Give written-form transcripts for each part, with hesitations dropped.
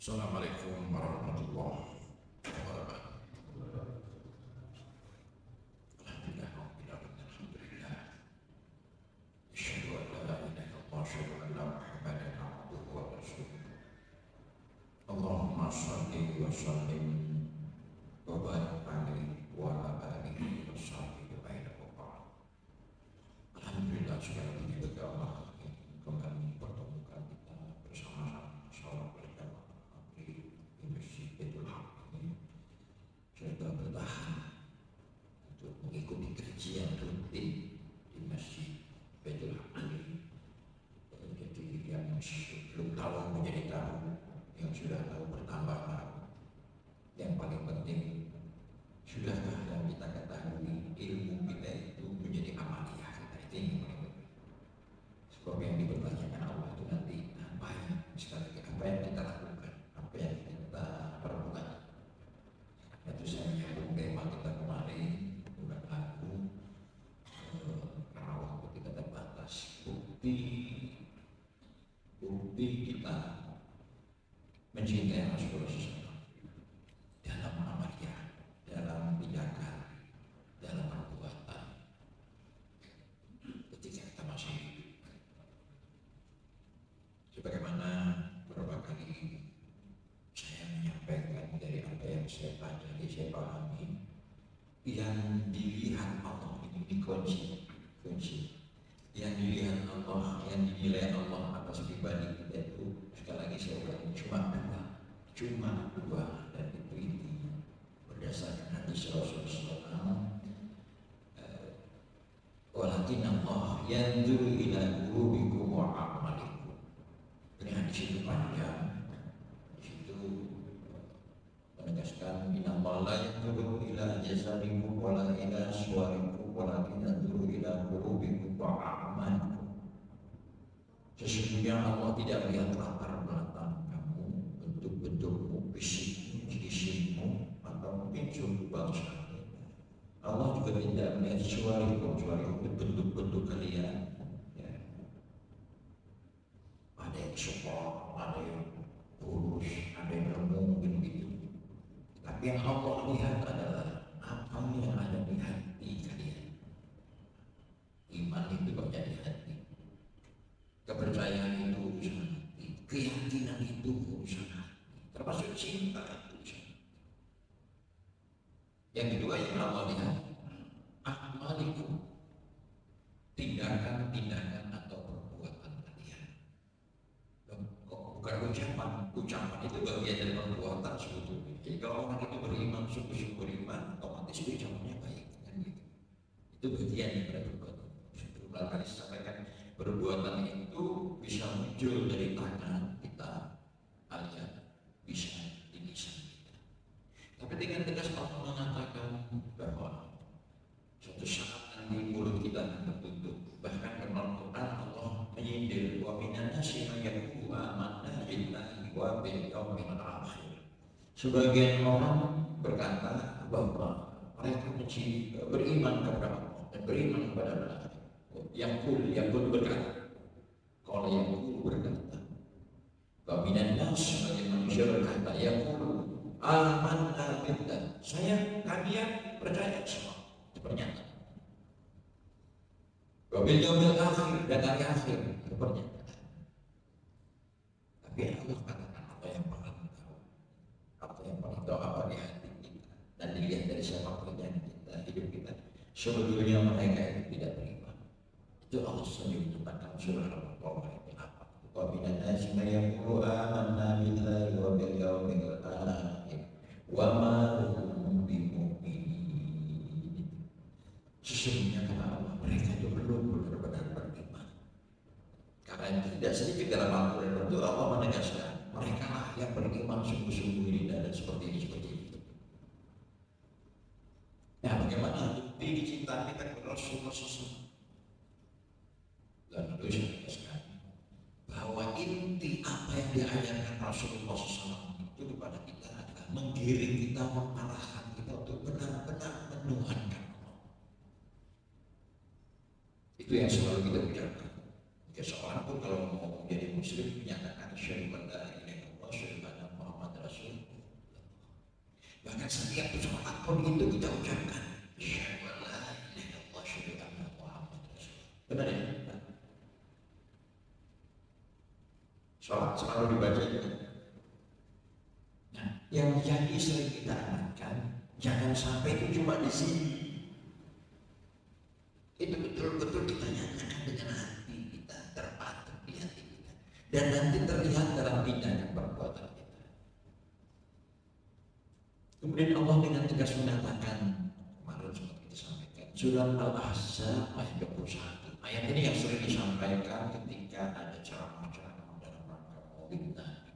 Assalamualaikum warahmatullahi wabarakatuh. Alhamdulillah, alhamdulillah. Asyhadu an la ilaha illallah, asyhadu anna Muhammadan abduhu wa rasuluh. Allahumma shalli wa sallim wa barik alaihi wa ala alihi wa sahbihi wa sallam. Alhamdulillah, segala puji bagi Allah yang kembali mempertemukan kita bersama-sama salat berjamaah di Masjid Baitul Haq ini, serta bertahan untuk mengikuti kajian rutin di Masjid Baitul Haq ini. Jadi yang belum tahu menjadi tahu, yang sudah tahu bertambah tahu. Yang paling penting, sudahkah yang kita ketahui ilmu kita itu menjadi amaliyah kita, itu yang paling penting. Sebab yang dipertanyakan Allah itu nanti apa ya, sekali lagi apa yang kita lakukan, apa yang kita perbuat. Itu saya menyambung tema kita kemarin, bukan lagu, karena waktu kita terbatas. Bukti kita mencintai Rasulullah SAW dalam amaliyah, dalam tindakan, dalam perbuatan ketika kita masih hidup. Sebagaimana beberapa kali saya menyampaikan dari apa yang saya pelajari, saya pahami, yang dilihat Allah ini dikunci. Yang dilihat Allah, yang dinilai Allah atas pribadi kita itu, sekali lagi saya ulangi, cuma dua, dan itu intinya berdasarkan hadis Rasulullah SAW. Walakin Allah yanzuru ila qulubikum wa a'malikum. Ini hadis itu panjang. Di situ menegaskan innallaha la yanzuru ila jasadikum wa la ila suwarikum walakin yanzuru ila qulubikum wa a'malikum. Sesungguhnya Allah tidak melihat latar belakang kamu, bentuk-bentukmu, fisikmu, gizimu, atau mungkin suku bangsa. Allah juga tidak melihat suwarikum itu bentuk-bentuk kalian. Ya. Ada yang sopor, ada yang kurus, ada yang remuk, begitu. Tapi yang Allah lihat adalah apa yang ada di hati kalian. Iman itu banyak di hati. Kepercayaan itu urusan hati, keyakinan itu urusan hati, termasuk cinta itu urusan hati. Yang kedua yang Allah lihat, a'malikum, tindakan atau perbuatan kalian. Bukan ucapan itu bagian dari perbuatan sebetulnya. Jadi kalau orang itu beriman, sungguh-sungguh beriman, otomatis ucapannya baik, kan gitu. Itu bagian dari perbuatan. Berulang kali saya sampaikan, perbuatan itu bisa muncul dari tangan kita, alias bisa di lisan kita. Tapi dengan tegas Allah mengatakan bahwa suatu saat nanti mulut kita akan tertutup. Bahkan dalam Al-Quran Allah menyindir, wa minan nasi may yaqulu amanna billahi wa bil yawmil akhir. Sebagian orang berkata bahwa mereka beriman kepada Allah dan beriman kepada Allah. Yang pun berkata, kalau yang pun berkata, minan nas, sebagai manusia berkata, yang pun amanna billah, kalian percaya sama pernyataan. Bil yaumil akhir, dan hari akhir, pernyataan. Tapi Allah katakan apa yang pernah tahu apa di hati kita, dan dilihat dari siapa pekerjaan kita, hidup kita. Sebetulnya mereka itu tidak beriman. Itu Allah sendiri menyatakan surah Al-Baqarah ayat 8. Wa minan nasi may yaqulu amanna billahi wa bil yawmil akhir wa ma hum bimu'minin. Sesungguhnya kata Allah, mereka itu belum benar-benar beriman. Karena tidak sedikit dalam Al-Quran itu Allah menegaskan, mereka lah yang beriman sungguh-sungguh ini dan seperti itu. Nah, bagaimana bukti kecintaan kita kepada Rasulullah SAW? Dan itu saya tegaskan bahwa inti apa yang diajarkan Rasulullah SAW itu kepada kita adalah menggiring kita, mengarahkan kita untuk benar-benar menuhankan Allah. Itu yang selalu kita ucapkan. Jika seorang pun kalau mau menjadi muslim menyatakan asyhadu an la ilaha illallah, asyhadu anna Muhammadan Rasulullah. Bahkan setiap sholat pun itu kita ucapkan asyhadu an la ilaha illallah asyhadu anna Muhammadar Rasulullah. Benar ya? Sholat selalu dibaca juga. Nah, yang jadi sering kita amalkan, jangan sampai itu cuma di sini. Itu betul-betul kita nyatakan dengan hati kita, terpatuk di hati kita, dan nanti terlihat dalam tindakan perbuatan kita. Kemudian Allah dengan tegas mengatakan, kemarin sempat kita sampaikan, surat Al-Ahzab ayat 21. Ayat ini yang sering disampaikan ketika ada ceramah-ceramah dalam rangka Maulid Nabi.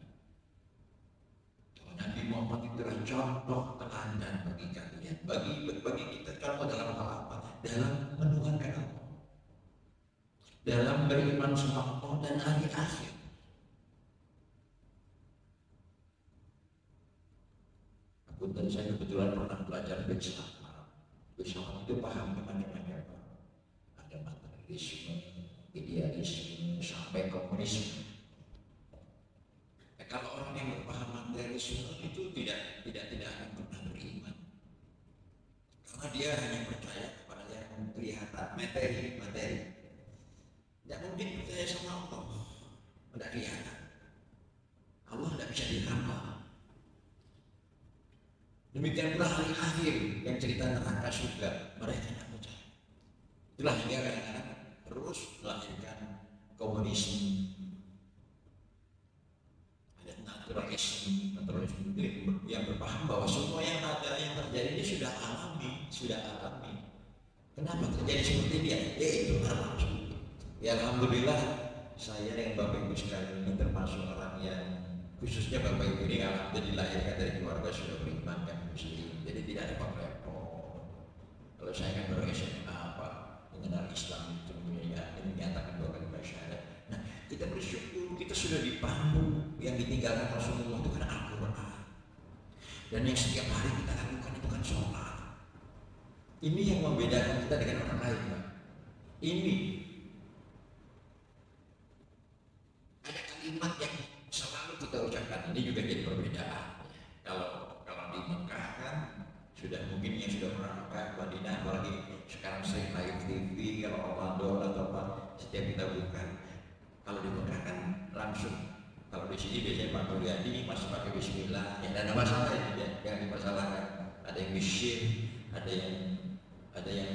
Nabi Muhammad itu adalah contoh teladan bagi kalian, bagi kita contoh dalam hal apa? Dalam menuhankan Allah, dalam beriman sama Allah dan hari akhir. Aku dan saya kebetulan pernah belajar filsafat Arab. Filsafat itu paham macam-macam. Ada materialisme, idealisme, sampai komunisme. Kalau orang yang berpaham materialisme itu tidak akan pernah beriman, karena dia hanya percaya kepada yang kelihatan, materi. Tidak mungkin percaya sama Allah, tidak kelihatan. Allah tidak bisa diraba. Demikian pula hari akhir yang cerita neraka surga, mereka tidak percaya. Itulah yang dia kadang-kadang terus melahirkan komunisme. Naturalisme yang berpaham bahwa semua yang ada yang terjadi ini sudah alami. Kenapa terjadi seperti dia? Ya itu alam. Ya alhamdulillah saya dengan Bapak Ibu sekalian ini termasuk orang yang, khususnya Bapak Ibu ini alhamdulillah dilahirkan dari keluarga sudah beriman kan muslim, jadi tidak ada repot. Kalau saya kan baru SMA mengenal Islam itu menyatakan dua kalimat syahadat. Nah, kita bersyukur kita sudah dipandu, yang ditinggalkan Rasulullah itu kan Al-Quran, dan yang setiap hari kita lakukan itu kan sholat. Ini yang membedakan kita dengan orang lain, Pak. Ini ada kalimat yang selalu kita ucapkan, ini juga jadi perbedaan. Kalau di Mekah kan sudah mungkin yang sudah pernah Mekah, Madinah, apalagi sekarang sering live TV, kalau Ramadan atau apa setiap kita buka. Kalau di Mekah kan langsung, kalau di sini biasanya Pak Mulyadi masih pakai Bismillah, ya ada masalah ya, yang dimasalahkan. Ada yang bisyir, ada yang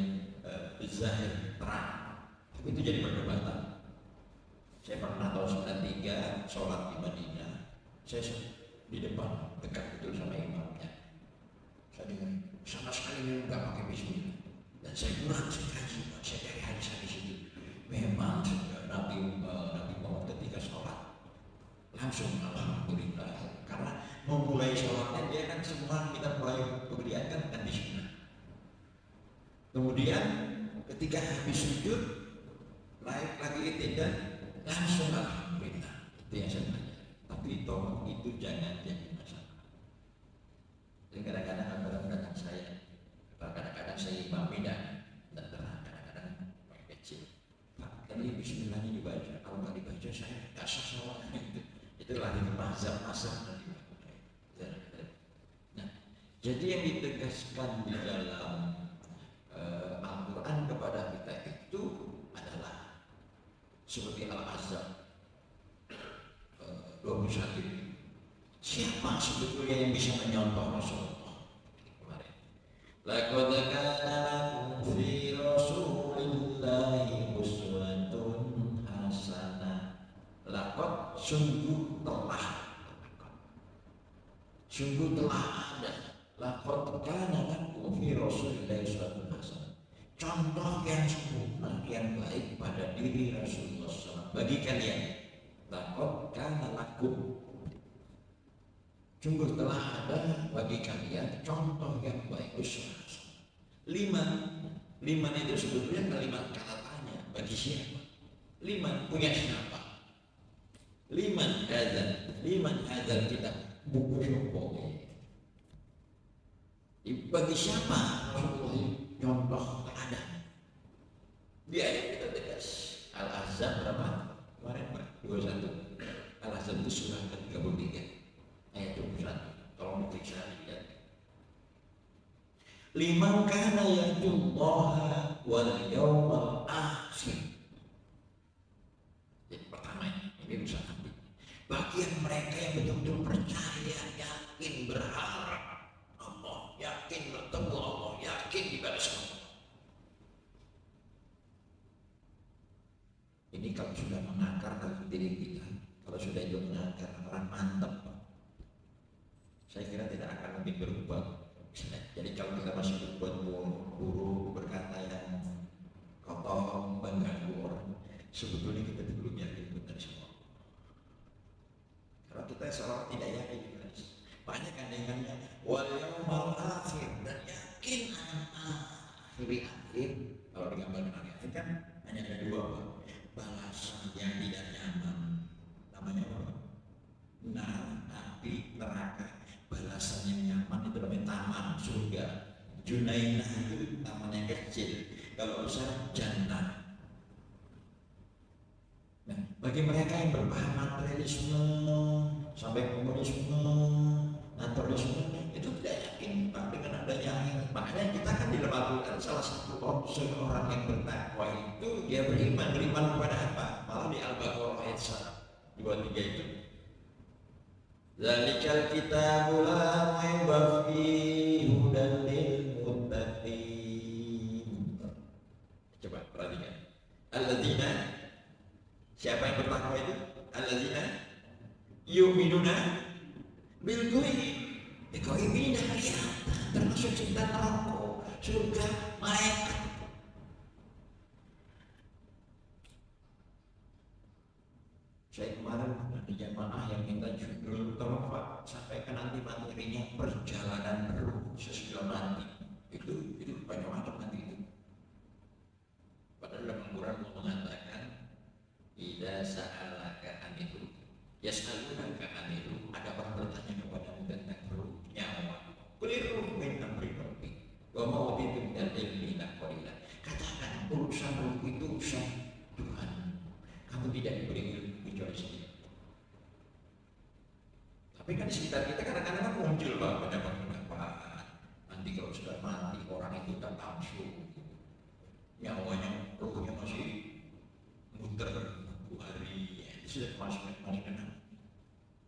zahir terang, tapi itu jadi perdebatan. Saya pernah tahun 93 sholat di Madinah, saya di depan dekat betul sama imamnya. Saya dengar sama sekali nggak pakai Bismillah, dan saya kurang kaji, saya cari hadis di situ. Memang Nabi Muhammad ketika sholat langsung alhamdulillah, karena memulai sholatnya dia kan semua kita mulai kegiatan kan di sini. Kemudian ketika habis sujud naik lagi tidak langsung alhamdulillah. Itu yang saya tanya. Tapi tolong itu jangan jadi masalah. Dan kadang-kadang datang saya, kadang-kadang saya imami dan terang, kadang-kadang pakai kecil. Pak, tadi Bismillahnya dibaca, kalau nggak dibaca saya nggak sah sholatnya. Itulah di mazhab nanti. Nah, jadi yang ditegaskan di dalam Al-Quran kepada kita itu adalah seperti Al-Ahzab 21. Siapa sebetulnya yang bisa menyontoh Rasulullah kemarin? Laqad kana lakum fi Rasulillahi uswatun hasanah. Laqad sungguh telah ada. Laqad kana lakum fi Rasulillahi uswatun hasanah. Contoh yang sempurna, yang baik pada diri Rasulullah SAW bagi kalian. Laqad kana lakum, sungguh telah ada bagi kalian contoh yang baik. Liman itu sebetulnya kalimat kata tanya, bagi siapa? Liman punya siapa? Liman hadzal kitab, buku syukur. Bagi siapa Rasulullah contoh teladan? Di ayat kita tegas Al-Ahzab berapa? Kemarin Pak 21. Al-Ahzab itu surah ke-33 ayat 21. liman kana yarjullaha wal yawmal akhir. Jadi pertama ini urusan hati. Bagi yang mereka yang betul-betul percaya, yakin, berharap Allah, yakin bertemu Allah, yakin dibalas Allah. Ini kalau sudah mengakar dalam diri kita, kalau sudah itu mengakar, orang mantap. Saya kira tidak akan lebih berubah. Jadi kalau kita masih berbuat buruk, berkata yang kotor, mengganggu orang, sebetulnya kita belum yakin benar semua. Kalau kita seolah tidak yakin, banyak kandungannya wal yawmal akhir, dan yakin akhir. Kalau digambarkan akhir kan hanya ada dua, balasan yang tidak nyaman, namanya apa? Nah, api neraka. Balasan yang nyaman itu namanya taman surga. Junainah itu taman yang kecil, kalau besar jannah. Nah, bagi mereka yang berpaham materialisme sampai komunisme, naturalisme, itu tidak yakin dengan adanya akhirat. Makanya kita kan di dalam Al-Quran salah satu orang yang bertakwa itu dia beriman kepada apa? Malah di Al-Baqarah ayat 23 itu, zalikal kitabul la raiba fihi hudan lil muttaqin. Coba perhatikan. Alladzina, siapa yang bertakwa itu? Alladzina yu'minuna bil ghaib. Ghaib ini dah kelihatan, termasuk cinta neraka, surga, malaikat. Saya kemarin di jamaah yang minta judul, tolong Pak sampaikan nanti materinya perjalanan ruh sesudah mati. Itu macam-macam nanti itu. Padahal dalam Al-Quran mengatakan idza sa'alaka anil yas'alunaka anil, ada orang bertanya kepadamu tentang ruh, nyawa. Qul ruh min amri rabbi wa ma utitu min ilmi illa qalila. Katakan urusan ruh itu urusan Tuhan. Kamu tidak diberi ilmu kecuali sedikit. Tapi kan di sekitar kita kadang-kadang muncul pendapat-pendapat. Nanti kalau sudah mati orang itu tak langsung nyawanya, ruhnya masih muter 2 hari, itu sudah masuk.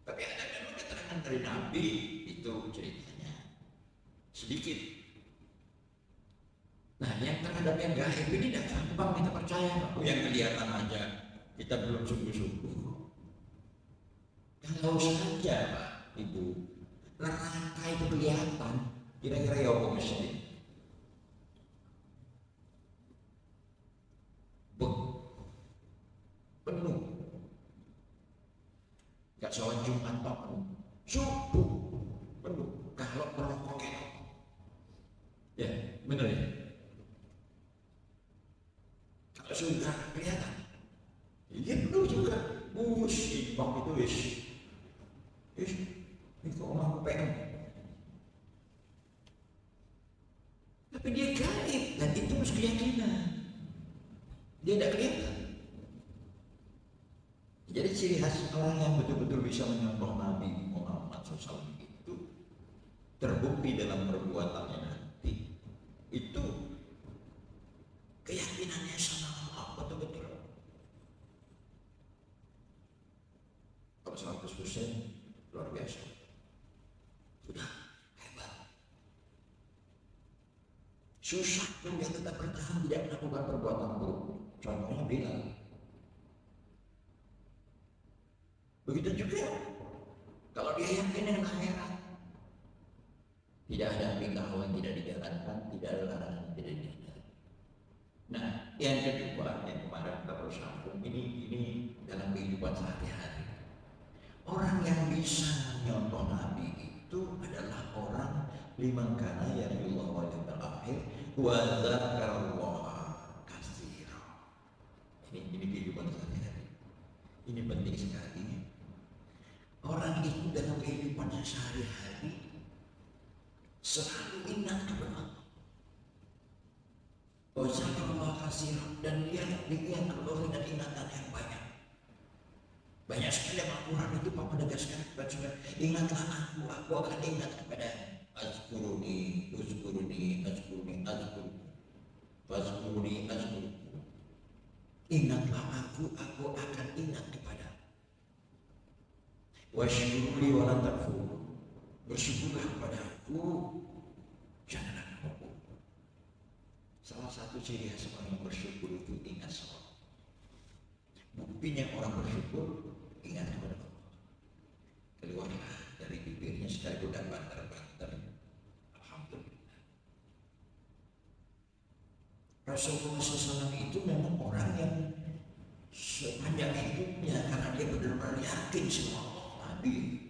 Tapi ada memang keterangan dari Nabi itu ceritanya sedikit. Nah, yang terhadap yang gaib ini tidak gampang kita percaya. Yang kelihatan aja kita belum sungguh-sungguh. Kalau saja Pak Ibu, neraka itu kelihatan, kira-kira ya apa mesti? Penuh. Gak sholat Jumat penuh, subuh penuh. Kalau merokok ya bener ya. Kalau sudah kelihatan, iya penuh juga. Impang itu itu orang PM. Tapi dia gaib dan itu harus keyakinan. Dia tidak kelihatan. Jadi ciri khas orang yang betul-betul bisa menyontoh Nabi Muhammad SAW itu terbukti dalam perbuatannya nanti. Itu keyakinannya sama Allah betul-betul. Kalau 100% luar biasa. Sudah hebat. Susah pun dia tetap bertahan tidak melakukan perbuatan buruk. Contohnya Bilal. Begitu juga kalau dia yakin dengan akhirat, tidak ada perintah yang tidak dijalankan, tidak ada larangan yang tidak dijalankan. Nah, yang kedua yang kemarin kita baru sambung ini dalam kehidupan sehari-hari. Orang yang bisa menyontoh Nabi itu adalah orang liman kana yarjullaha wal yawmal akhir wa dzakarallaha katsira. Ini kehidupan sehari-hari. Ini penting sekali. Orang itu dalam kehidupannya sehari-hari selalu ingat kepada Allah. Wa dzakarallaha katsira, dan dia ingat Allah dengan ingatan yang banyak. Banyak sekali Al-Quran itu Pak menegaskan kepada kita, ingatlah aku akan ingat kepada azkuruni, uzkuruni, azkuruni, azkuruni, fazkuruni, azkuruni. Ingatlah aku akan ingat kepada. Washkuruli wa la takfur. Bersyukurlah kepada aku, janganlah kamu. Salah satu ciri khas orang yang bersyukur itu ingat sama Allah. Buktinya orang bersyukur ingat kepada Allah. Keluarlah dari bibirnya sekalipun dan banter-banter. Alhamdulillah. Rasulullah SAW itu memang orang yang sepanjang hidupnya karena dia benar-benar yakin sama Allah. Nabi,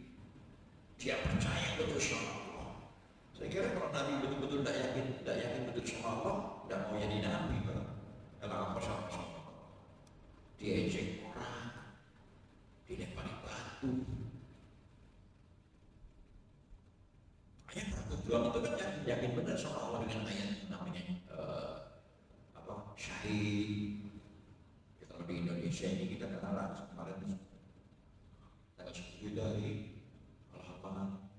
dia percaya betul sama Allah. Saya kira kalau Nabi betul-betul tidak yakin betul sama Allah, tidak mau jadi Nabi, kalau apa sama Allah. Diejek orang, dilempari batu. Ayat berjuang itu kan yakin benar sama Allah dengan ayat namanya syahid. Kalau di Indonesia ini kita kenal kemarin tanggal 10 dari Al-Hafalan,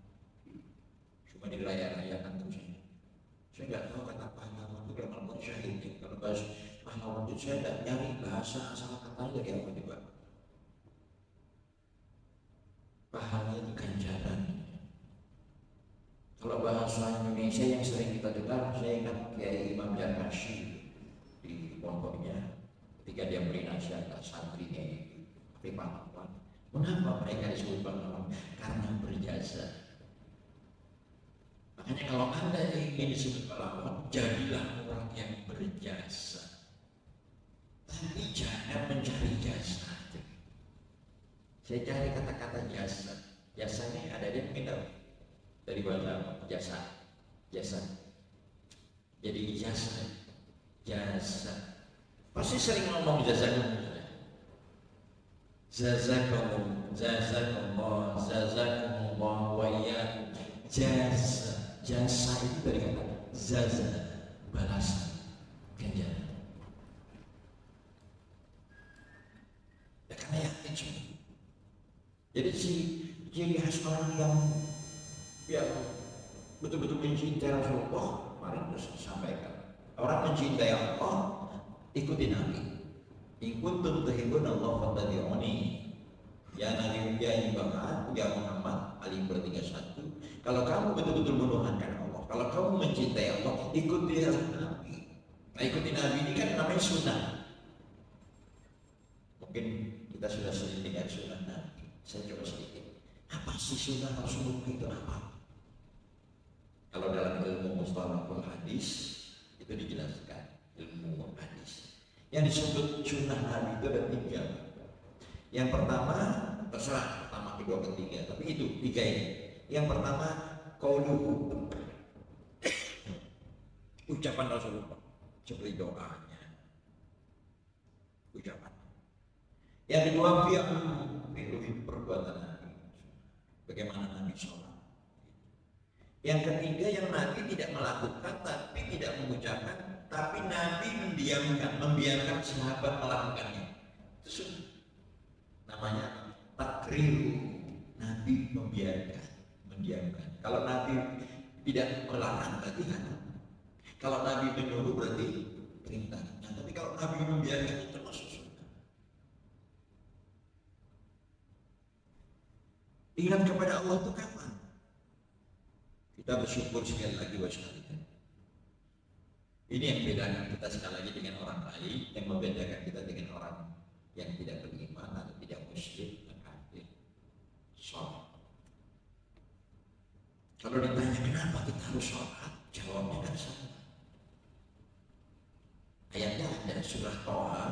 cuma diraya-rayakan terus. Saya nggak tahu kata pahlawan itu kalau mau syahid. Kalau bahas pahlawan itu saya tidak nyari bahasa asal katanya dari apa coba. Pahala itu ganjaran. Kalau bahasa Indonesia yang sering kita dengar, saya ingat Kiai Imam Jarmashi di pondoknya ketika dia beri nasihat ke santrinya itu, tapi pahlawan. Mengapa mereka disebut pahlawan? Karena berjasa. Makanya kalau Anda ingin disebut pahlawan, jadilah orang yang berjasa. Tapi jangan mencari jasa. Saya cari kata-kata jasa. Jasanya ada di kita dari bahasa jasa. Jasa. Jadi jasa. Jasa. Pasti sering ngomong jazakumullah. Jazakumullah wa iyyakum. Jasa. Jasa itu dari kata jaza, balasan, ganjaran. Ya karena yakin semua. Jadi ciri khas orang yang betul-betul mencintai Rasulullah, kemarin sudah sampaikan. Orang mencintai Allah, ikuti Nabi. In kuntum tuhibbuna Allah fattabi'uni. Ya Nabi, ya Ibrahim, ya Muhammad, Ali 31. Kalau kamu betul-betul menuhankan Allah, kalau kamu mencintai Allah, ikuti Nabi. Nah, ikuti Nabi ini kan namanya sunnah. Mungkin kita sudah sering dengar sunnah Nabi. Saya coba sedikit. Apa sih sunnah Rasulullah itu apa? Kalau dalam ilmu mustalahul hadis itu dijelaskan ilmu hadis. Yang disebut sunnah Nabi itu ada 3. Yang pertama, terserah pertama, kedua, ketiga, tapi itu 3 ini. Yang pertama, qauluhu, ucapan Rasulullah seperti doanya, ucapan. Yang kedua, fi'lu, perbuatan Nabi, bagaimana Nabi sholat. Yang ketiga, yang Nabi tidak melakukan tapi tidak mengucapkan, tapi Nabi membiarkan sahabat melakukannya. Itu namanya takriru. Nabi mendiamkan. Kalau Nabi tidak melarang berarti haram. Kalau Nabi menyuruh berarti perintah. Nah, tapi kalau Nabi membiarkan itu termasuk sunnah. Ingat kepada Allah itu kapan? Kita bersyukur sekali lagi wassalamualaikum. Ini yang membedakan kita sekali lagi dengan orang lain, yang membedakan kita dengan orang yang tidak beriman atau tidak muslim dan kafir. Sholat. Kalau ditanya kenapa kita harus sholat, jawabnya kan sama. Ayatnya ada surah Toha,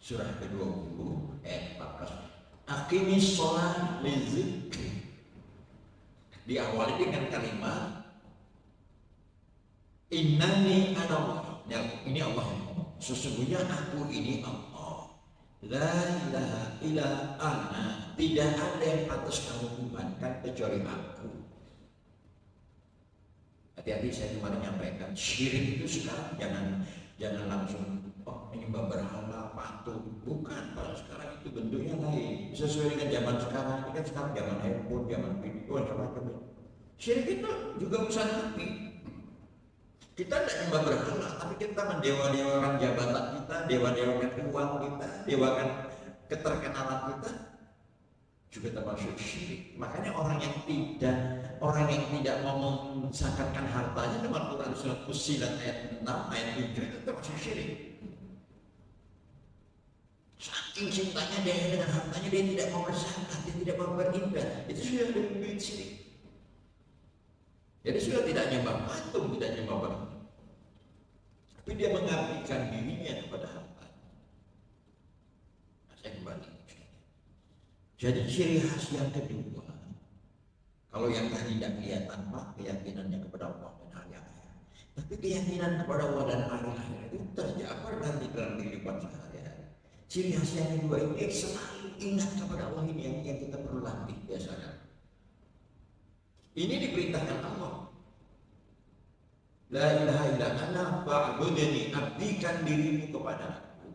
surah ke-20 ayat 14. Aqimis sholat lizikri. Diawali dengan kalimat innani ana Allah. Ini Allah yang ngomong. Sesungguhnya aku ini Allah. La ilaha illa ana. Tidak ada yang pantas kamu tuhankan kecuali aku. Hati-hati, saya kemarin menyampaikan syirik itu sekarang jangan langsung menyembah berhala, patung. Bukan, kalau sekarang itu bentuknya lain. Sesuai dengan zaman sekarang. Ini kan sekarang zaman handphone, zaman video, macam-macam. Syirik itu juga urusan hati. Kita tidak nyembah berhala, tapi kita mendewa-dewakan jabatan kita, dewa-dewakan uang kita, dewakan keterkenalan kita, juga termasuk syirik. Makanya orang yang tidak mau mensakatkan hartanya dalam Quran surat Fussilat ayat 6 ayat 7 itu termasuk syirik. Saking cintanya dia dengan hartanya, dia tidak mau berzakat, dia tidak mau berinfak, itu sudah lebih syirik. Jadi sudah tidak nyembah patung, tidak nyembah berhala, tapi dia mengabdikan dirinya kepada harta. Nah, saya kembali. Jadi ciri khas yang kedua, kalau yang tadi tidak kelihatan Pak, keyakinannya kepada Allah dan hari akhirat, tapi keyakinan kepada Allah dan hari akhirat itu terjabar nanti dalam kehidupan sehari-hari. Ciri khas yang kedua ini selalu ingat kepada Allah, ini yang kita perlu latih biasanya. Ini diperintahkan Allah. La ilaha illa ana fa'budni, abdikan dirimu kepada aku.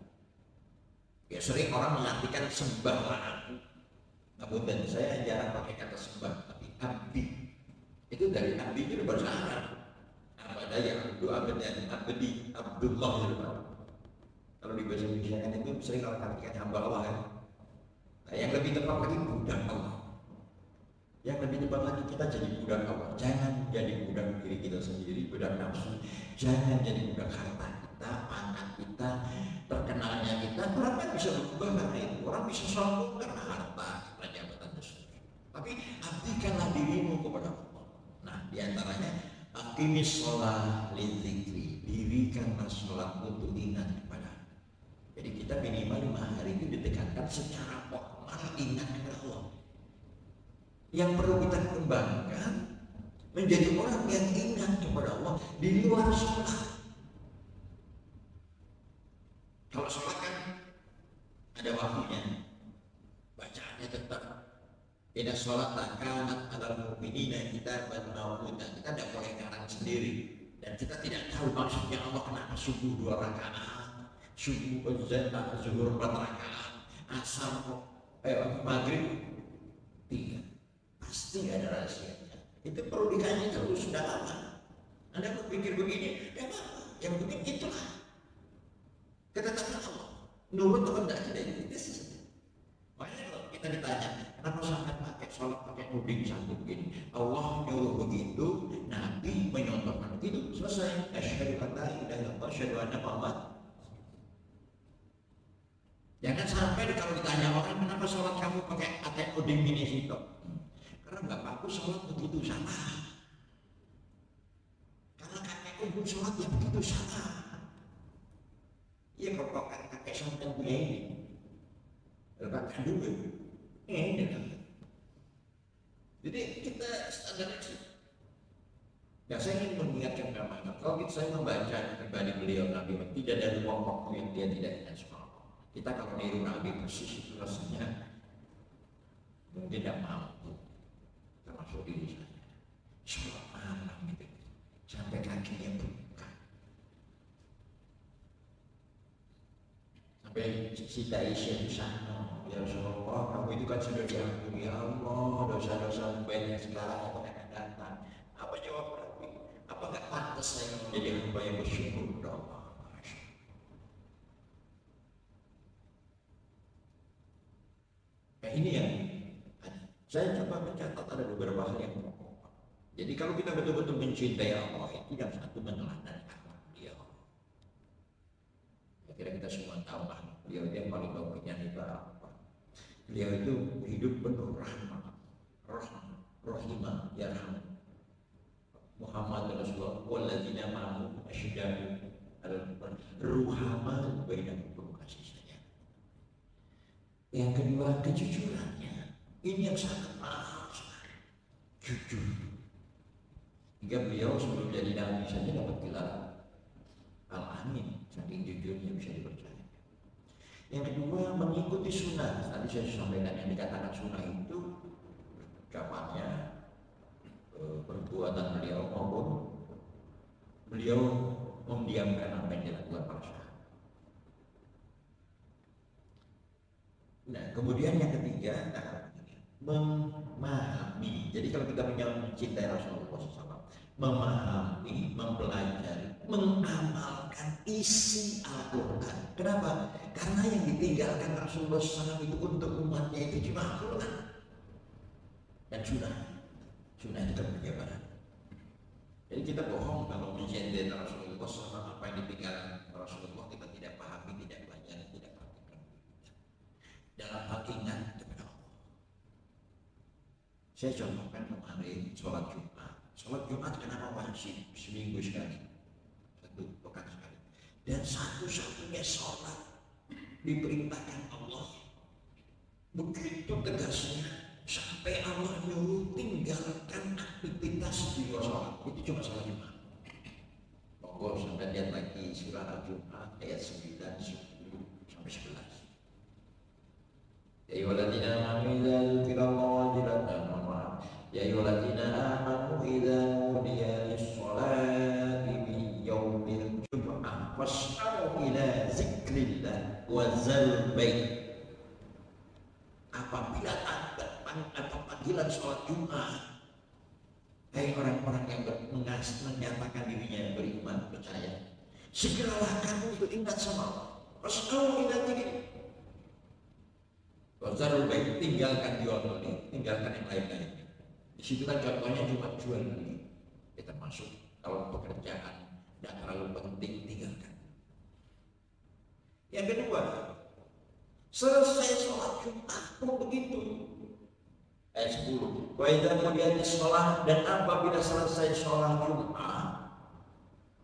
Ya sering orang mengartikan sembahlah aku. Namun dan saya jarang pakai kata sembah, tapi abdi. Itu dari abdi itu bahasa Arab. Ada yang abdu abadan, abdi, Abdullah gitu. Kalau di bahasa Indonesia kan itu sering orang artikan hamba Allah kan. Nah, yang lebih tepat lagi budak Allah. Yang lebih tepat lagi kita jadi budak Allah. Jangan jadi budak diri kita sendiri, budak nafsu. Jangan jadi budak harta kita, pangkat kita, terkenalnya kita. Orang kan bisa berubah karena itu. Orang bisa sombong karena harta, karena jabatan tersebut. Tapi abdikanlah dirimu kepada Allah. Nah, diantaranya aqimis sholat lidzikri, dirikanlah sholat untuk ingat kepada. Jadi kita minimal 5 hari itu ditekankan secara formal ingat kepada Allah. Yang perlu kita kembangkan menjadi orang yang ingat kepada Allah di luar sholat. Kalau sholat kan ada waktunya, bacaannya tetap. Inna sholat kanat alal mu'minina kitaban mawquta. Kita tidak boleh ngarang sendiri, dan kita tidak tahu maksudnya Allah kenapa subuh 2 rakaat, subuh zuhur 4 rakaat, asar maghrib 3. Pasti ada rahasianya. Itu perlu dikaji terus sudah lama. Anda berpikir begini, yang penting itulah ketetapan Allah. Nurut atau tidak kita itu saja. Makanya kalau kita ditanya, kenapa sangat pakai sholat pakai nuding satu begini? Allah nyuruh begitu, Nabi menyontohkan begitu, selesai. Asyhadu an la ilaha illallah, asyhadu anna Muhammad. Jangan sampai kalau ditanya orang, kenapa sholat kamu pakai ATM nuding ini situ? Karena nggak bagus sholat begitu, salah. Karena kakekku pun sholat ya begitu, salah. Iya, kalau kakek sampai punya ini, letakkan dulu. Ini kan. Jadi kita standar itu. Ya, saya ingin mengingatkan kepada kalau saya membaca pribadi beliau Nabi, tidak ada ruang waktu yang dia tidak ingat semua. Kita kalau niru Nabi persis itu rasanya mungkin tidak mampu. Termasuk diri saya, sholat malam gitu, sampai kakinya buka, sampai Siti Aisyah di sana, ya Rasulullah, kamu itu kan sudah diampuni Allah, dosa-dosa banyak sekarang yang akan datang. Apa jawab Nabi? Apa nggak pantas saya menjadi hamba yang bersyukur kepada Allah? Nah, ini yang saya coba mencatat ada beberapa hal yang pokok. Jadi kalau kita betul-betul mencintai Allah, itu yang satu meneladani akhlak beliau. Kira kita semua tahu lah, beliau yang paling bagusnya itu apa? Beliau itu hidup penuh rahmat, rahimah, yarham. Muhammad Rasulullah, walladzina ma'ahu asyiddahu ruhama bainakum, kasih sayang. Yang kedua, kejujurannya. Ini yang sangat mahal sekali, jujur. Hingga beliau sebelum jadi nabi saja dapat gelar Al-Amin, saking jujurnya bisa dipercaya. Yang kedua, mengikuti sunnah. Tadi saya sampaikan yang dikatakan sunnah itu ucapannya, perbuatan beliau maupun beliau memdiamkan apa yang dilakukan para sahabat. Nah, kemudian yang ketiga, memahami Jadi kalau kita mencintai Rasulullah SAW, memahami, mempelajari, mengamalkan isi Al-Quran. Kenapa? Karena yang ditinggalkan Rasulullah SAW itu untuk umatnya itu cuma Al-Quran dan sunnah. Sunnah itu kan bagaimana? Jadi kita bohong kalau mencintai Rasulullah SAW, apa yang ditinggalkan Rasulullah kita tidak pahami, tidak belajar, tidak praktikkan. Dalam hal ingat kepada Allah. Saya contohkan kemarin sholat Jumat. Sholat Jumat kenapa wajib seminggu sekali, satu pekan sekali, dan satu-satunya sholat diperintahkan Allah begitu tegasnya sampai Allah nyuruh tinggalkan aktivitas di luar sholat. Itu cuma sholat Jumat. Monggo sampai lihat lagi surah Al-Jumat ayat 9, 10 sampai 11. Ya ayyuhalladzina amanu idza dzukirallahu ya ayyuhalladzina amanu idza nudiya lis-sholati min yaumil jum'ah fas'au ila zikrillah wa zarul bait. Apabila atau panggilan sholat Jumat, hai orang-orang yang menyatakan dirinya beriman, percaya, segeralah kamu untuk ingat sama Allah. Fas'au ila zikrillah wa zarul bait, tinggalkan jual beli, tinggalkan yang lain-lain. Di situ kan contohnya cuma jual beli. Kita masuk kalau pekerjaan tidak terlalu penting, tinggalkan. Yang kedua, selesai sholat Jumat pun begitu. Ayat 10. Wa idza qudiyatish shalah, dan apabila selesai sholat Jumat,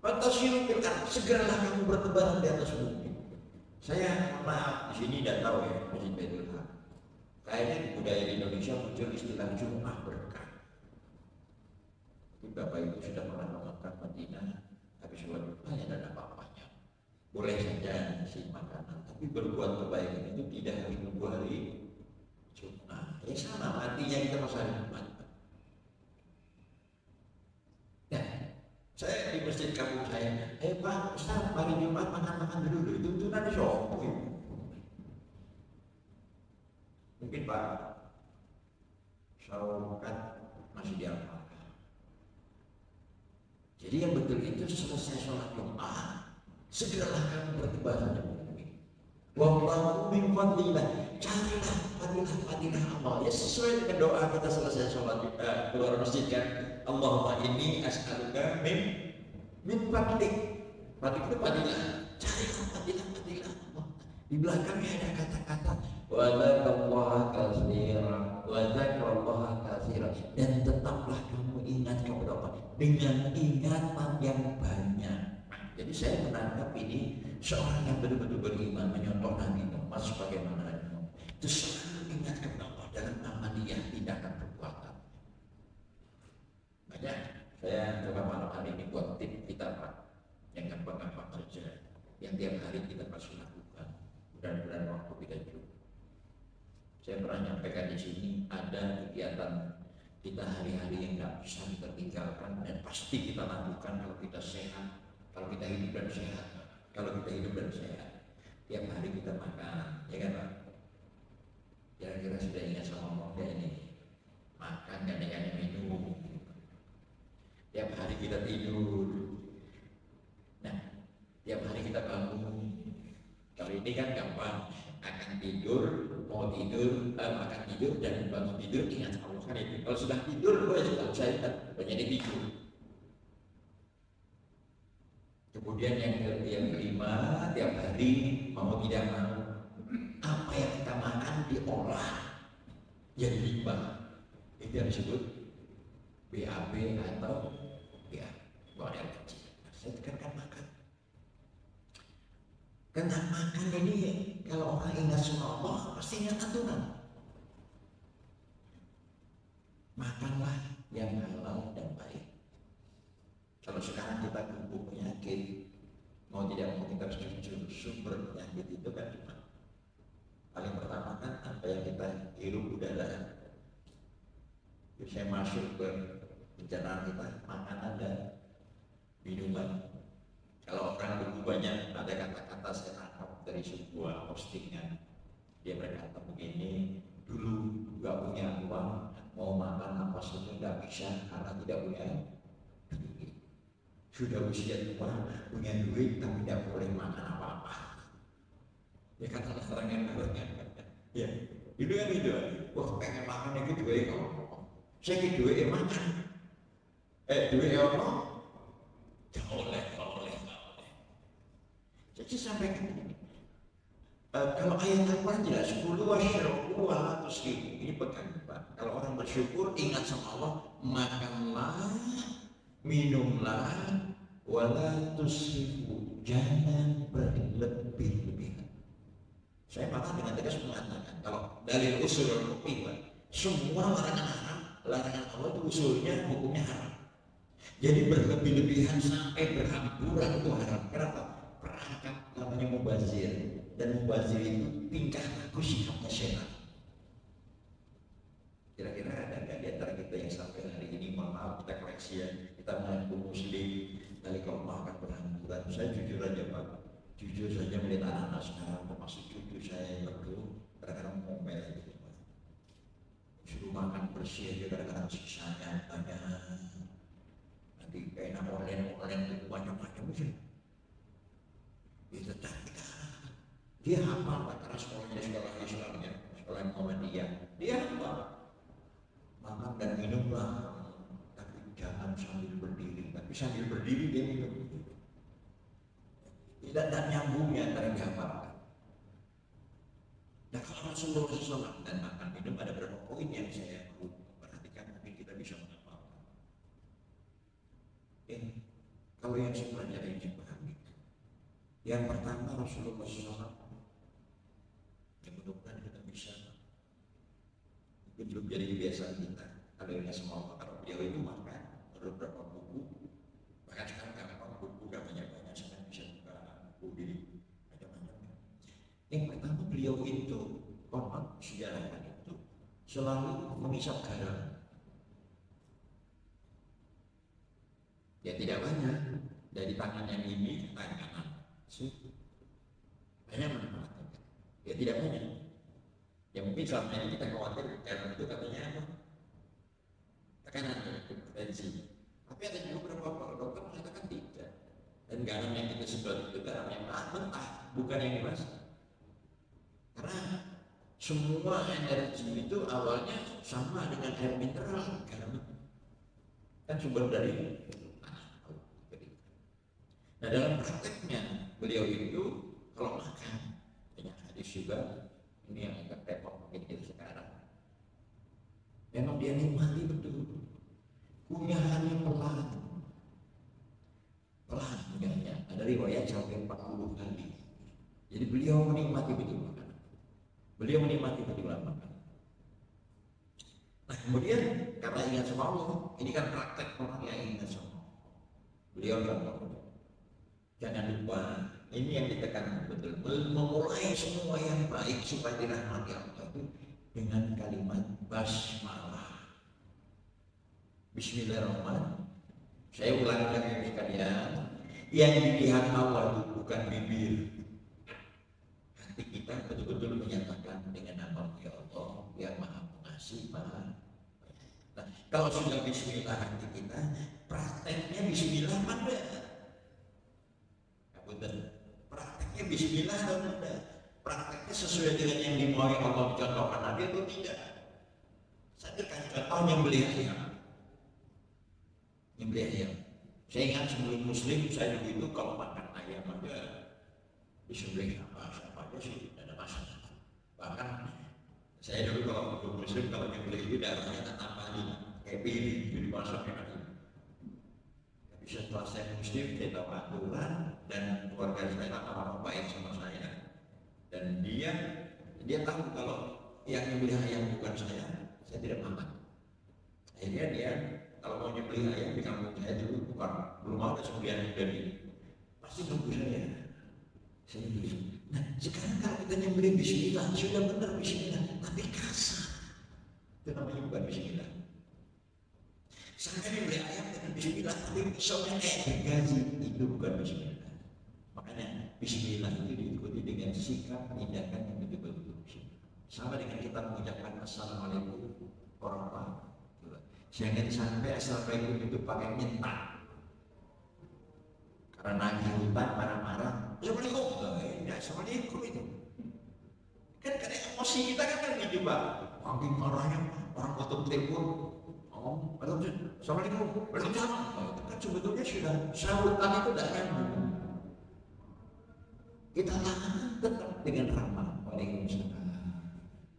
fatasiru fil ardh, segeralah kamu bertebaran di atas bumi. Saya maaf di sini tidak tahu ya Masjid Baitul Haq. Kayaknya di budaya di Indonesia muncul istilah Jumat berkah. Bapak Ibu sudah pernah makan Madinah, tapi sholat Jumat tidak ada apa-apanya. Boleh saja ngasih makanan, tapi berbuat kebaikan itu tidak harus menunggu hari Jumat. Ya sama, matinya kita masa Jumat. Nah, saya di masjid kampung saya, Pak Ustaz, hari Jumat makan-makan dulu, itu nanti shopping. Mungkin Pak Syaukat masih diamalkan. Jadi yang betul itu selesai sholat Jumat, segeralah kamu bertebaran di bumi. Wallahu min fadlillah, carilah fadilah Allah. Ya sesuai dengan doa kita selesai sholat keluar masjid kan. Allahumma inni as'aluka min fadlik. Fadlik itu fadilah. Carilah fadilah Allah. Di belakangnya ada kata-kata wa dzakarallaha katsiran wa dzakarallaha katsiran, dan tetaplah kamu ingat kepada Allah dengan ingatan yang banyak. Jadi saya menangkap ini seorang yang betul-betul beriman, menyontoh Nabi Muhammad sebagaimana Nabi Muhammad itu selalu ingat kepada Allah dalam amaliyah, tindakan, perbuatan. Banyak saya coba malam hari ini buat tim kita Pak, yang gampang-gampang kerja, yang tiap hari kita pasti lakukan. Mudah-mudahan waktu kita cukup. Saya pernah nyampaikan di sini ada kegiatan kita hari-hari yang nggak bisa kita tinggalkan dan pasti kita lakukan kalau kita sehat, kalau kita hidup dan sehat, tiap hari kita makan, ya kan Pak? Kira-kira sudah ingat sama ngomongnya ini, makan gandengannya minum. Tiap hari kita tidur. Nah, tiap hari kita bangun. Kalau ini kan gampang, akan tidur, mau tidur, akan tidur dan bangun tidur ingat Allah kan itu. Kalau sudah tidur, gue sudah bisa ingat, jadi tidur. Kemudian yang kelima, tiap hari mau tidak mau, apa yang kita makan diolah jadi limbah. Itu yang disebut BAB atau ya buang air kecil. Saya tekankan makan. Karena makan ini kalau orang ingat sama Allah pasti ingat aturan. Makanlah yang halal dan baik. Kalau sekarang kita kumpul penyakit, mau tidak mau kita harus jujur, sumber penyakit itu kan cuma paling pertama kan apa yang kita hirup udara. Saya masuk ke pencernaan kita, makanan dan minuman. Kalau orang dulu banyak ada kata-kata saya tangkap dari sebuah postingan, dia berkata begini, dulu gak punya uang, mau makan apa saja bisa karena tidak punya duit. Sudah usia tua, punya duit tapi tidak boleh makan apa-apa. Ya kata larangan. Ya, itu kan itu. Wah pengen makan itu duit kok. Saya ke duit makan. Duit apa? Gak oleh. Jadi sampaikan ini. Kalau ayat Al-Quran jelas 10 wasyaraku wa tusrifu. Ini pegang Pak. Kalau orang bersyukur ingat sama Allah, makanlah, minumlah, wala tusrifu. Jangan berlebih-lebihan. Saya malah dengan tegas mengatakan kalau dari usul al-fiqh semua larangan Allah itu usulnya hukumnya haram. Jadi berlebih-lebihan sampai berhamburan itu haram. Kenapa? Perangkap namanya mubazir, dan mubazir itu tingkah laku sikapnya setan. Kira-kira ada nggak di antara kita yang sampai hari ini, mohon maaf kita koreksi ya, kita mengaku muslim, dari kalau makan berhamburan. Saya jujur aja Pak, jujur saja melihat anak-anak sekarang, termasuk cucu saya yang berdua, kadang-kadang ngomel gitu Pak. Suruh makan bersih aja kadang-kadang sisanya banyak. Nanti kayak online itu macam-macam sih. Itu tadi dia hafal Pak, karena sekolahnya sekolah Islam ya, sekolah Muhammadiyah. Dia hafal makan dan minumlah, tapi jangan sambil berdiri. Tapi sambil berdiri dia minum. Tidak ada nyambungnya antara yang dihafalkan. Nah kalau Rasulullah SAW dan makan minum ada beberapa poin yang saya perlu perhatikan, mungkin kita bisa menghafalkan. Kalau yang saya pelajari ini pahami. Yang pertama Rasulullah SAW, yang mudah-mudahan kita bisa, mungkin belum jadi kebiasaan kita. Kalau yang semua kalau beliau itu makan beberapa buku, bahkan sekarang karena buku udah banyak-banyak, saya bisa buka buku di macam-macam. Yang pertama beliau itu konon sejarahnya itu selalu mengisap garam. Ya tidak banyak, dari tangan yang ini ke tangan kanan. Banyak manfaatnya. Ya tidak banyak. Ya mungkin selama ini kita khawatir garam itu katanya apa? Tekanan hipertensi. Tapi ada juga beberapa dokter mengatakan tidak. Dan garam yang kita sebut itu garam yang mentah, bukan yang dimasak. Karena semua energi itu awalnya sama dengan air mineral, garam kan sumber dari tanah. Nah dalam prakteknya beliau itu kalau makan, banyak hadis juga, ini yang agak repot mungkin kita sekarang. Memang dia nikmati betul, kunyahannya pelan kunyahannya. Ada riwayat sampai 40 kali. Jadi beliau menikmati betul makanan. Beliau menikmati betul makanan. Nah kemudian karena ingat sama Allah, ini kan praktek orang yang ingat sama Allah. Beliau jangan lupa, ini yang ditekankan betul, memulai semua yang baik supaya dirahmati Allah itu dengan kalimat basmalah. Bismillahirrahmanirrahim. Saya ulangi lagi sekalian, yang dilihat Allah itu bukan bibir, hati kita betul-betul menyatakan dengan nama ya Allah yang Maha Pengasih, Maha. Nah, kalau sudah Bismillah hati kita, prakteknya Bismillah mana? Prakteknya Bismillah atau tidak? Prakteknya sesuai dengan yang dimauin Allah contohkan Nabi atau tidak? Saya berikan contoh nyembelih ayam. Nyembelih ayam. Saya ingat sebelum Muslim, saya dulu itu kalau makan ayam aja disembelih siapa aja sih, tidak ada masalah. Bahkan saya dulu kalau belum Muslim, kalau nyembelih itu darahnya tak tambahin kayak pilih, jadi masuknya lagi. Tapi setelah saya Muslim, saya tahu aturan dan keluarga saya lama-lama baik sama saya. Dan dia tahu kalau yang nyembelih ayam bukan saya tidak makan. Akhirnya dia kalau mau nyembelih ayam di kampung saya dulu belum ada sembelihan dari pasti nunggu saya beli. Nah sekarang kalau kita nyembelih Bismillah sudah benar Bismillah, tapi kasar, itu namanya bukan Bismillah. Saya nyembelih ayam dengan Bismillah, tapi pisaunya kayak gergaji, itu bukan Bismillah. Makanya Bismillah itu diikuti dengan sikap tindakan yang betul-betul sama dengan kita mengucapkan Assalamualaikum warahmatullahi wabarakatuh. Jangan sampai assalamualaikum itu pakai nyentak. Karena nagih hutang marah-marah, assalamualaikum, enggak assalamualaikum itu. Kan karena emosi kita kan gitu Pak. Makin marahnya orang potong telepon, atau assalamualaikum, waalaikumsalam. Itu kan sebetulnya sudah sahutan itu tidak nyaman. Kita tahan tetap dengan ramah. Waalaikumsalam.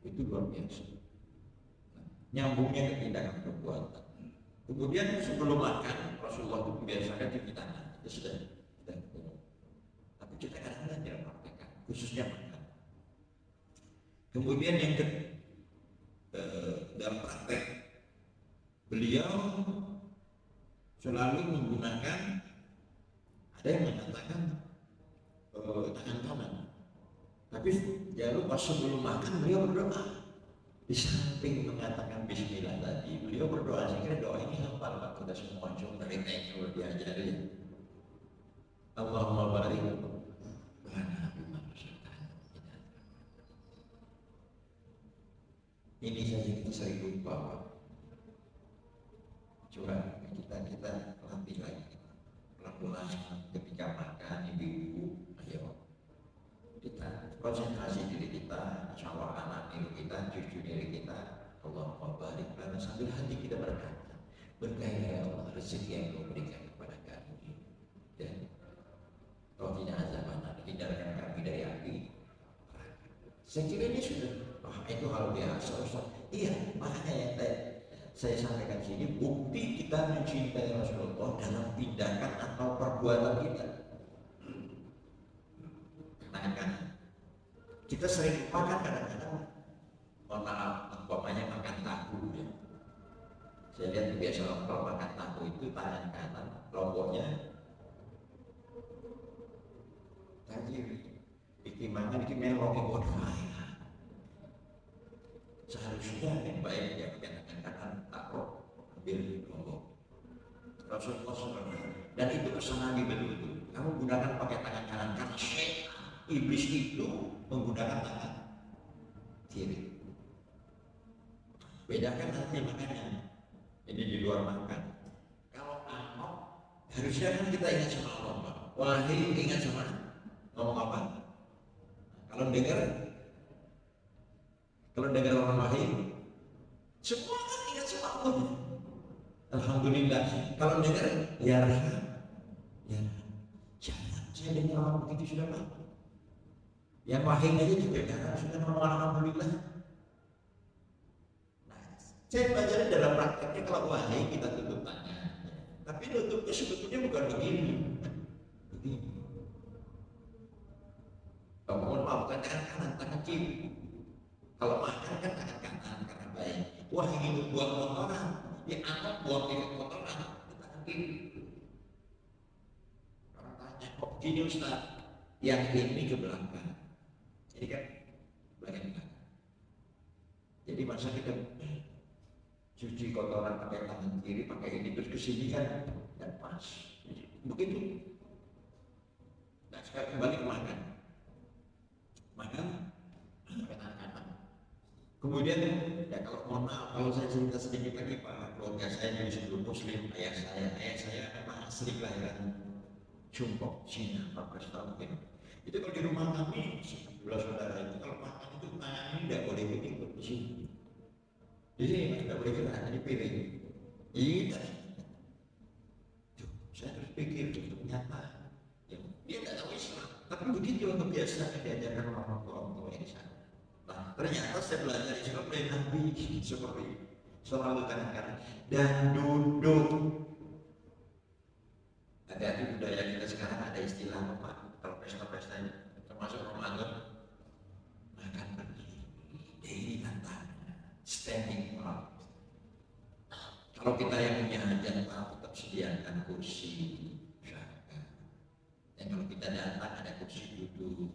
Itu luar biasa. Nyambungnya ke tindakan perbuatan. Kemudian sebelum makan Rasulullah itu membiasakan cuci tangan. Itu sudah. Tapi kita kadang-kadang tidak praktekkan, khususnya makan. Kemudian yang dalam praktek beliau selalu menggunakan, ada yang mengatakan tangan kanan. Tapi jangan lupa sebelum makan beliau berdoa. Di samping mengatakan bismillah tadi, beliau berdoa. Saya kira doa ini hafal Pak, kita semua cuma dari TK diajari. Allahumma barik lana bima razaqtana. Ini saja kita sering lupa Pak. Coba kita latih lagi. Pelan-pelan ketika makan ibu-ibu, ayo kita konsentrasi diri kita, insya Allah anak diri kita, cucu diri kita. Allahumma barik lana, sambil hati kita berkata, berkah ya Allah rezeki yang Kau berikan kepada kami, dan Kau tidak azabanna, hindarkan kami dari api. Saya kira ini sudah, itu hal biasa Ustaz. Iya, makanya yang saya sampaikan sini bukti kita mencintai Rasulullah dalam tindakan atau perbuatan kita. Kita sering makan kadang-kadang, mohon maaf, umpamanya makan tahu ya. Saya lihat biasa kalau makan tahu itu tangan kanan, lomboknya kiri, ikimangan iki melok bodoh. Seharusnya yang baik ya pakai tangan kanan, taruh ambil lombok. Rasulullah SAW, dan itu kesenangan betul-betul. Kamu gunakan pakai tangan kanan karena syaitan, iblis itu menggunakan tangan kiri. Bedakan nanti makannya. Ini di luar makan. Kalau amok, harusnya kan kita ingat sama Allah Pak. Wahai ingat sama ngomong apa? Kalau dengar orang wahai, semua kan ingat sama Allah. Alhamdulillah. Kalau dengar ya jangan saya dengar orang begitu sudah Pak. Yang wahai aja juga jangan sudah ngomong alhamdulillah. Nah, saya pelajari dalam prakteknya kalau wahai kita tutup tangan, tapi tutupnya sebetulnya bukan begini. Kalau mohon maaf, bukan tangan kanan, tangan kiri. Kalau makan kan tangan kanan karena baik. Wahai itu buang kotoran, diangkat buang kotoran, itu tangan kiri. Orang tanya, kok gini Ustaz? Yang ini ke belakang. Jadi kan belakang. Jadi masa kita cuci kotoran pakai tangan kiri, pakai ini terus kesini kan dan pas. Jadi, begitu. Nah sekarang kembali ke makan. Makan pakai tangan kanan. Kemudian ya kalau mohon maaf kalau saya cerita sedikit lagi Pak, keluarga saya dari sebelum Muslim, ayah saya memang asli kelahiran Cumpok, Cina, 14 tahun mungkin. Itu kalau di rumah kami, 11 saudara itu kalau makan itu tangan ini tidak boleh begitu di sini. Di sini tidak boleh kena, jadi piring. Iya. Saya terus pikir itu ternyata ya, dia tidak tahu Islam, tapi begitu kebiasaan diajarkan orang tua yang di sana. Nah, ternyata saya belajar Islam dari Nabi seperti selalu kanan-kanan dan duduk. Hati-hati budaya kita sekarang ada istilah apa? Kalau pesta-pestanya termasuk Ramadan makan berdiri, daily tantangan, standing up. Kalau kita yang punya hajat tetap sediakan kursi belakang. Dan kalau kita datang ada kursi duduk.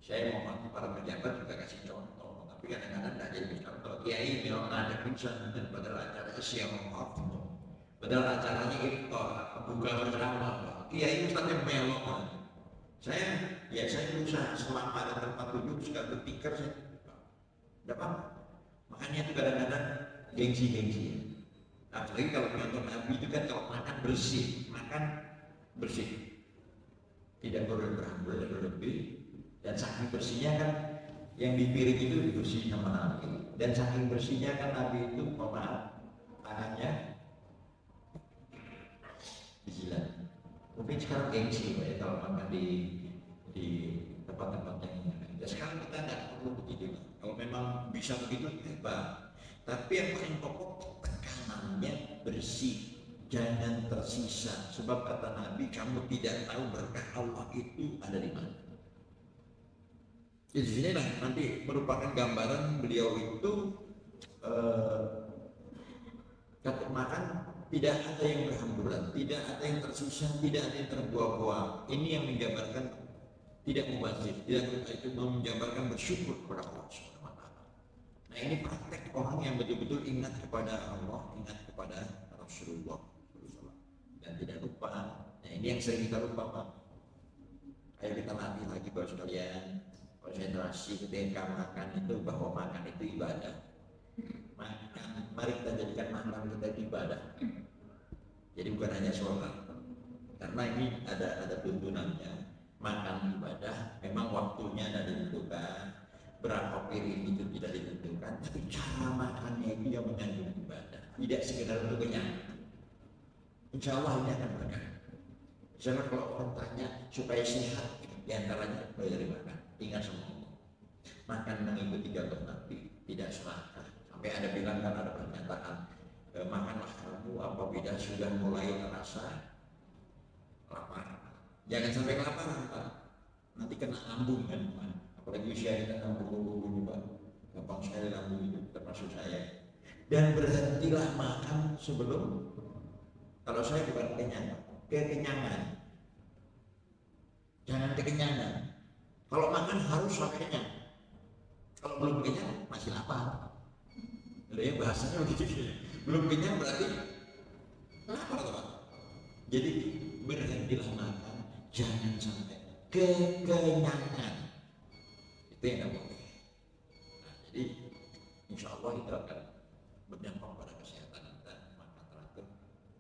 Saya mau para pejabat juga kasih contoh, tapi kadang-kadang tidak jadi contoh. Kiai memang ada pingsan dan padahal acara siang waktu. Padahal acaranya iftar, buka bersama. Kiai Ustaz yang melok. Saya berusaha selama ada tempat duduk suka berpikir saya dapat. Makanya itu kadang-kadang gengsi. Apalagi kalau contoh Nabi itu kan kalau makan bersih, tidak boleh berlebih, dan saking bersihnya kan yang di piring itu dibersihin sama Nabi, dan saking bersihnya kan Nabi itu tangannya dijilat. Mungkin sekarang gengsi Pak ya kalau makan di tempat-tempat yang ini. Ya, sekarang kita nggak perlu begitu. Kalau memang bisa begitu hebat. Tapi yang paling pokok tekanannya bersih, jangan tersisa. Sebab kata Nabi, kamu tidak tahu berkah Allah itu ada di mana. Di sini lah nanti merupakan gambaran beliau itu kata makan tidak ada yang berhamburan, tidak ada yang tersisa, tidak ada yang terbuang-buang. Ini yang menggambarkan tidak mubazir, tidak itu menjabarkan bersyukur kepada Allah Subhanahu wa taala. Nah, ini praktek orang yang betul-betul ingat kepada Allah, ingat kepada Rasulullah dan tidak lupa. Nah, ini yang sering kita lupa, Pak. Ayo kita latih lagi Bapak sekalian, konsentrasi ketika makan itu, bahwa makan itu ibadah. Makan, mari kita jadikan makan kita itu ibadah. Jadi bukan hanya sholat, karena ini ada tuntunannya. Makan ibadah, memang waktunya tidak ditentukan, berapa piring itu tidak ditentukan, tapi cara makannya itu yang mengandung ibadah, tidak sekedar untuk kenyang. Insya Allah ini akan berkah. Misalnya kalau orang tanya supaya sehat, diantaranya dari makan. Ingat semua, makan mengikuti contoh Nabi, tidak serakah. Sampai ada bilang kan, ada pernyataan, makanlah kamu apabila sudah mulai terasa lapar. Jangan sampai kelaparan, Pak. Nanti kena lambung kan, Pak. Apalagi usia kita 60 Pak. Gampang sekali lambung itu, termasuk saya. Dan berhentilah makan sebelum, kalau saya bukan kekenyangan. Jangan kekenyangan. Kalau makan harus sampai kenyang. Kalau belum kenyang masih lapar. Ya bahasanya begitu. Belum kenyang berarti lapar, Pak. Jadi berhentilah makan. Jangan sampai kekenyangan. Itu yang tidak boleh. Nah, jadi insya Allah itu akan berdampak pada kesehatan kita. Makan teratur.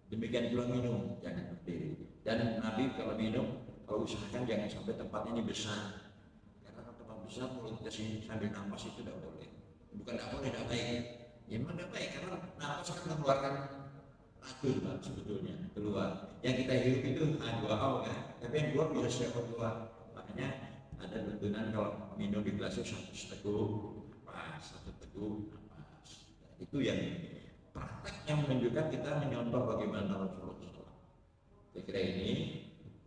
Demikian pula minum, jangan berdiri. Dan Nabi kalau minum, kalau usahakan jangan sampai tempatnya ini besar. Karena kalau tempat besar mulut ke sini sambil nafas itu tidak boleh. Bukan tidak boleh, tidak baik. Ya memang tidak baik karena nafas akan mengeluarkan racun Pak, sebetulnya keluar. Yang kita hidup itu H2O kan, tapi yang keluar bisa siapa keluar. Makanya ada tuntunan kalau minum di gelas itu 1 teguk nafas, 1 teguk nafas. Nah, itu yang praktek yang menunjukkan kita menyontoh bagaimana Rasulullah. Saya kira ini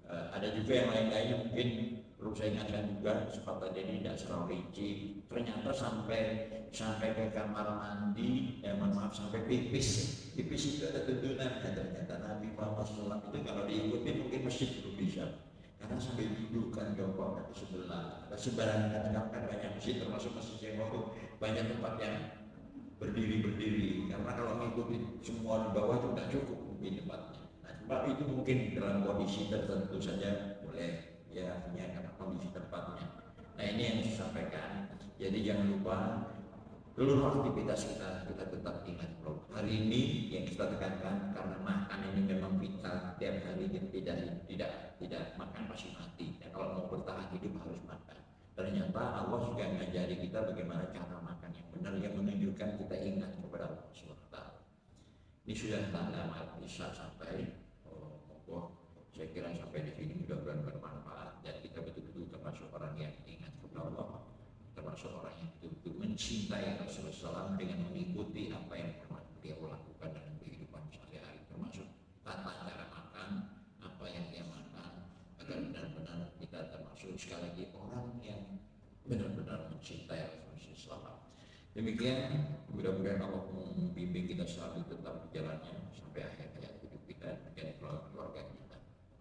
ada juga yang lain-lainnya mungkin perlu saya ingatkan juga, kesempatan ini tidak terlalu rinci. Ternyata sampai ke kamar mandi, maaf sampai pipis itu ada tuntunan. Ternyata Nabi Muhammad SAW itu kalau diikuti mungkin masjid belum bisa, karena sampai duduk kan jongkok ke sebelah. Ada sebarangan kan banyak masjid, termasuk masjid yang baru, banyak tempat yang berdiri, karena kalau mengikuti semua di bawah itu tidak cukup mungkin tempatnya. Nah, tempat itu mungkin dalam kondisi tertentu saja boleh, ya hanya karena kondisi tempatnya. Nah, ini yang saya sampaikan. Jadi jangan lupa seluruh aktivitas kita tetap ingat bro. Hari ini yang kita tekankan karena makan ini memang vital. Tiap hari kita tidak makan pasti mati. Dan kalau mau bertahan hidup harus makan. Ternyata Allah juga mengajari kita bagaimana cara makan yang benar, yang menunjukkan kita ingat kepada Allah SWT. Ini sudah tanda bisa sampai. Saya kira sampai di sini mudah-mudahan bermanfaat dan kita betul-betul termasuk orang yang ingat kepada Allah, termasuk orang yang betul-betul mencintai Rasulullah SAW dengan mengikuti apa yang pernah beliau lakukan dalam kehidupan sehari-hari, termasuk tata cara makan, apa yang dia makan, agar benar-benar kita termasuk sekali lagi orang yang benar-benar mencintai Rasulullah SAW. Demikian, mudah-mudahan Allah membimbing kita selalu tetap di jalannya sampai akhir hayat hidup kita dan keluarga kita.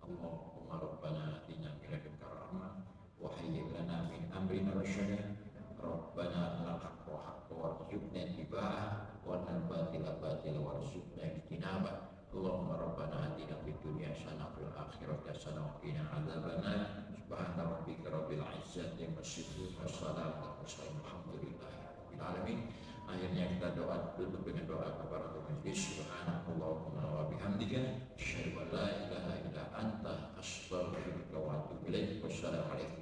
Allahumma rabbana atina min ladunka rahmah wa hayyi lana min amrina rasyada. Rabbana arinal haqqa haqqan warzuqna ittiba'ah wa arina batila batila warzuqna ijtinabah. Allahumma rabbana atina fid dunya hasanah wa fil akhirati hasanah wa qina adzabannar. Subhana rabbika rabbil izzati amma yasifun wa salamun alal mursalin walhamdulillahi rabbil alamin. Akhirnya kita doa tutup dengan doa kepada Tuhan. Subhanallah. bihamdika asyhadu an la ilaha illa anta astaghfiruka wa atubu ilaik. Wassalamu alaikum.